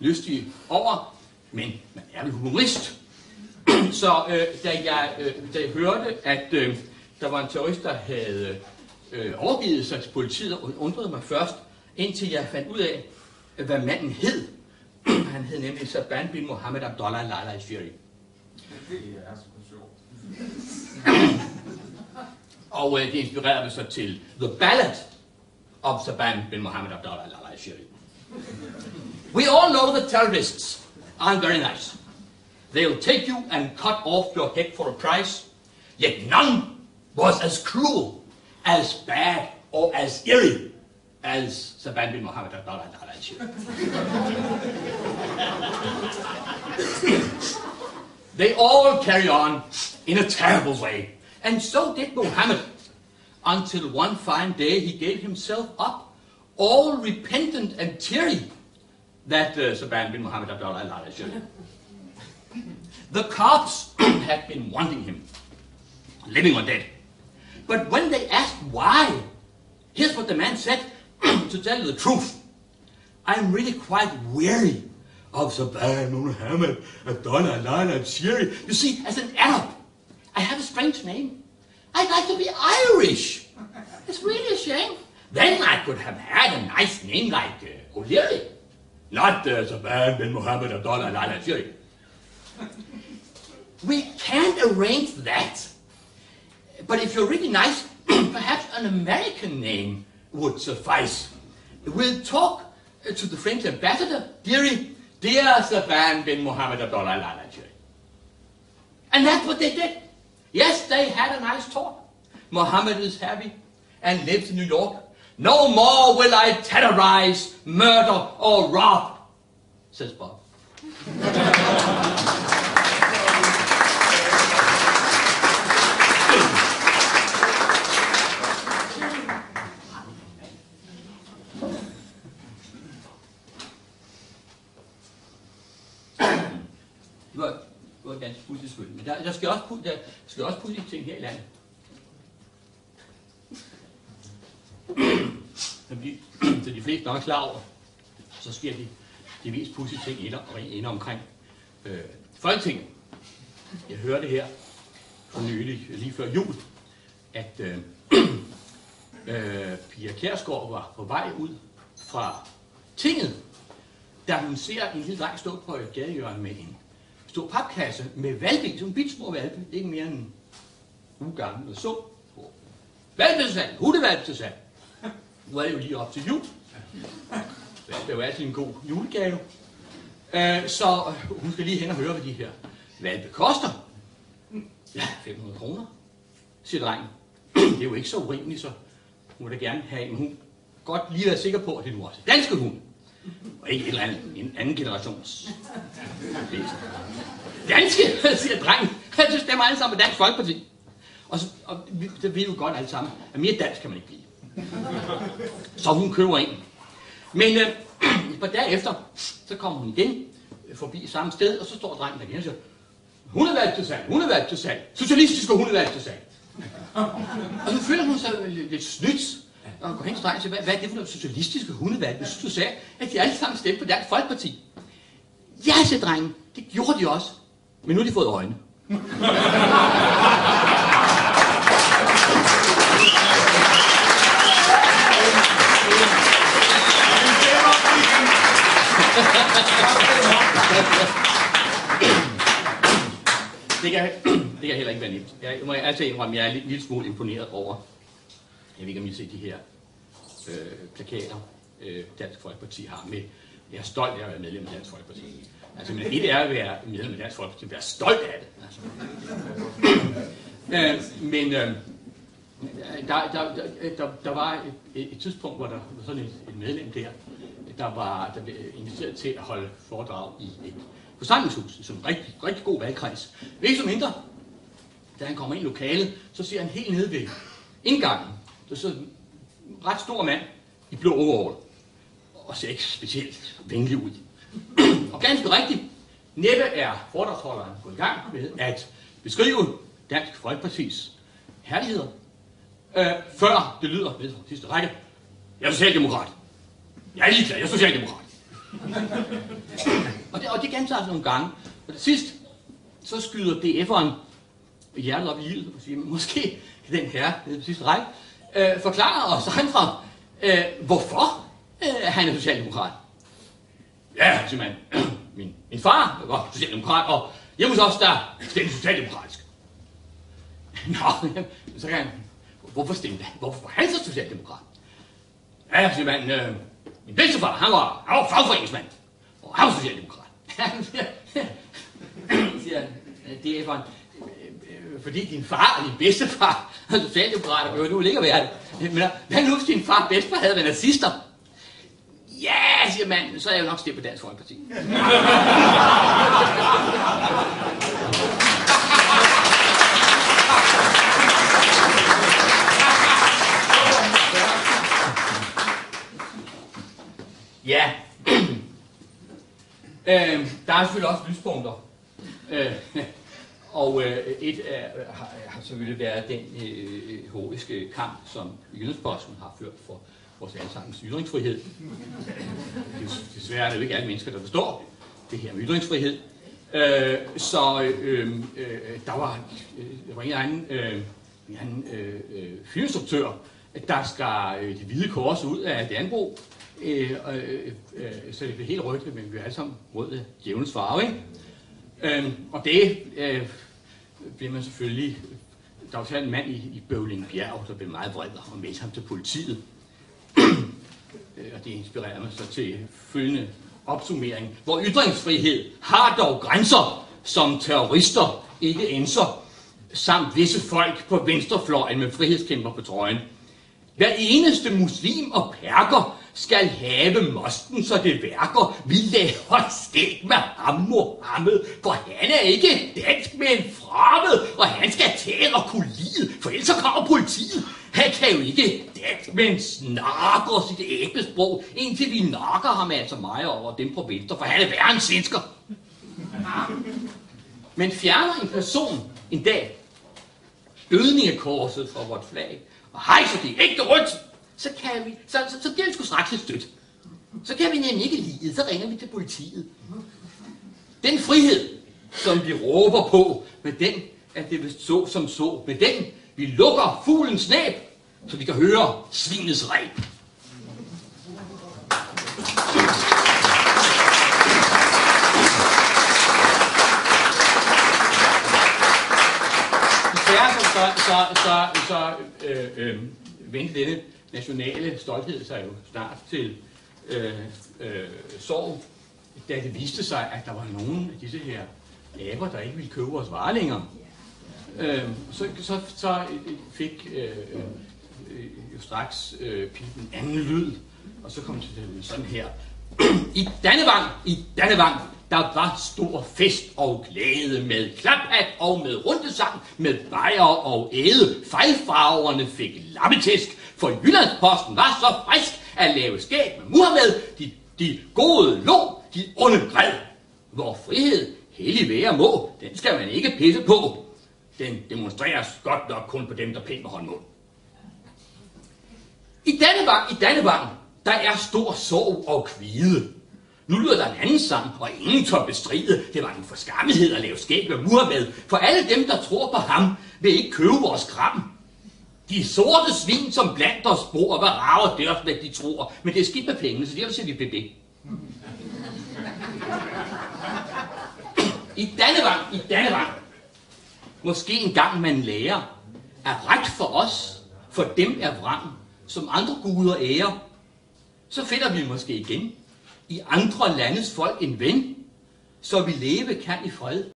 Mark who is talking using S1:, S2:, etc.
S1: lystig over, men man er vel humorist. Så da jeg hørte, at der var en terrorist, der havde overgivet sig til politiet, undrede mig først, indtil jeg fandt ud af, hvad manden hed. Han hed nemlig Saban bin Mohammed Abdullah Lala al-Shiri.
S2: Det er så sjovt.
S1: Og det inspirerede mig så til The Ballad of Saban bin Mohammed Abdullah Lala al-Shiri. We all know the terrorists aren't very nice. They'll take you and cut off your head for a price. Yet none was as cruel, as bad, or as eerie as Saban bin Mohammed Abdullah Lala al-Shiri. They all carry on in a terrible way. And so did Muhammad, until one fine day he gave himself up, all repentant and teary, that Saban bin Mohammed Abdullah Lala al-Shiri. The cops had been wanting him, living or dead. But when they asked why, here's what the man said, to tell you the truth. I'm really quite weary of Saban bin Mohammed Abdullah Lala al-Shiri. You see, as an Arab, I have a strange name. I'd like to be Irish. It's really a shame. Then I could have had a nice name like O'Leary, not Saban bin Mohammed Abdullah Lala al-Shiri. We can't arrange that. But if you're really nice, perhaps an American name would suffice. We'll talk to the French ambassador, dear Saban bin Mohammed Abdullah Lala al-Shiri. And that's what they did. Yes, they had a nice talk. Mohammed is happy and lives in New York. No more will I terrorize, murder, or rob, says Bob. Det var ganske pudsigt selvfølgelig, men der skal også pudsige ting her i landet. Så de fleste nok er klar over, så sker de mest pudsige ting inde omkring Folketinget. Jeg hørte her for nylig, lige før jul, at Pia Kjærsgaard var på vej ud fra tinget, da hun ser en lille dreng stå på et gadehjørne med en stor papkasse med valgbind, som en bitsmå valgbind, ikke mere end en uge gammel, og så valgbind til salg, hundevalg til salg. Nu er det jo lige op til jul. Det er jo altid en god julegave. Så hun skal lige hen og høre, hvad de her valgbe koster. Ja, 500 kroner, siger drengen. Det er jo ikke så urimeligt, så hun må da gerne have en hund. Godt lige være sikker på, at det nu også er danske hund. Og ikke et eller andet, en anden generations. Danske, siger drengen. Han stemmer alle sammen med Dansk Folkeparti. Og det ved jo godt alle sammen, at mere dansk kan man ikke blive. Så hun køber en. Men et par dage efter, så kommer hun igen forbi samme sted, og så står drengen der igen og siger, hundevalg til salg, hundevalg til salg, socialistiske hundevalg til salg. Og så føler hun sig lidt snydt, og går hen til drengen og siger, hvad er det for noget socialistiske hundevalg? Jeg synes, du sagde, at de alle sammen stemte på Dansk Folkeparti. Ja, siger drengen, det gjorde de også, men nu har de fået øjne. Det kan heller ikke være nemt. Jeg må altså indrømme, jeg er en lille smule imponeret over, jeg ved ikke om I ser de her plakater, Dansk Folkeparti har med, jeg er stolt af at være medlem af Dansk Folkeparti. Altså, men et er at være medlem af Dansk Folkeparti, men jeg er stolt af det. Altså. Der var et tidspunkt, hvor der var sådan et medlem der blev inviteret til at holde foredrag i et forsamlingshus, som en rigtig god valgkreds. Ikke så mindre, da han kommer ind i lokalet, så ser han helt nede ved indgangen, der sidder en ret stor mand i blå overall, og ser ikke specielt venlig ud. Og ganske rigtigt, næppe er foredragsholderen gået i gang med at beskrive Dansk Folkepartis herligheder, før det lyder ved sidste række. Jeg er socialdemokrat. Jeg er ligeglad, jeg er socialdemokrat. og det gentager sig nogle gange. Og til sidst, så skyder DF'eren hjertet op i livet og siger, måske kan den her, det er på sidste række, forklare os andre, hvorfor han er socialdemokrat. Ja, siger man, min far var socialdemokrat, og hjemme hos os, der stemte socialdemokratisk. Nå, så kan han, hvorfor stemte han? Hvorfor var han så socialdemokrat? Ja, siger man, min bedstefar, han var fagforeningsmand, og han var socialdemokrat. Siger DF'eren, fordi din far og din bedstefar er socialdemokrater, behøver du ikke at være det. Men hvad nu, hvis din far og bedstefar havde været nazister? Ja, siger man, så er jeg jo nok stemt på Dansk Folkeparti. Ja, der er selvfølgelig også lyspunkter. Og et har selvfølgelig været den heroiske kamp, som Jyllands-Posten har ført for vores allesammens ytringsfrihed. Desværre er det jo ikke alle mennesker, der forstår det her med ytringsfrihed. Der var en anden filminstruktør, der skar det hvide kors ud af Dannebrog, så det blev helt rødt, men vi er alle sammen rød af djævelens farve, ikke? Og det blev man selvfølgelig. Der var en mand i Bøvling Bjerg, der blev meget vred og meldte ham til politiet. Og det inspirerede mig så til følgende opsummering, hvor ytringsfrihed har dog grænser, som terrorister ikke enser, samt visse folk på venstrefløjen med frihedskæmper på trøjen. Hver eneste muslim og perker skal have mosten, så det værker. Vi laver skæg med ham, Mohammed, for han er ikke dansk, men fremmed, og han skal tale og kunne lide, for ellers kommer politiet. Han kan jo ikke dansk, men snakker sit æblesprog, indtil vi nakker ham altså mig over dem på venstre, for han er værre end svensker. Men fjerner en person en dag ødningekorset fra vort flag, og hejser det ægte rødt, så bliver vi sgu straks lidt stødt. Så kan vi nemlig ikke lide, så ringer vi til politiet. Den frihed, som vi råber på, med den er det vist så som så. Med den, vi lukker fuglens næb, så vi kan høre svinets ræb. Desværre vendte denne nationale stolthed sig jo snart til sorg, da det viste sig, at der var nogle af disse her aber, der ikke ville købe vores varer længere. Så fik jo straks pipen anden lyd, og så kom det til sådan her. I Dannevang, der var stor fest og glæde med klaphat og med rundesang, med bajer og æde. Fejlfarverne fik lappetæsk, for Jyllands-Posten var så frisk at lave skab med Muhammed. De gode lå, de onde græd. Hvor frihed hellig være må, den skal man ikke pisse på. Den demonstreres godt nok kun på dem, der pænt med håndmål. I Dannevang, der er stor sorg og kvide. Nu lyder der en anden sang, og ingen tør bestride. Det var en forskammethed at lave skæg med Muhammed, for alle dem, der tror på ham, vil ikke købe vores kram. De sorte svin, som blandt os bor, hvad rager det også, hvad de tror. Men det er skidt med pengene, så derfor siger vi BB. I Dannevang. Måske engang man lærer, at ret for os, for dem er vrang, som andre guder ærer. Så finder vi måske igen i andre landes folk en ven, så vi leve kan i fred.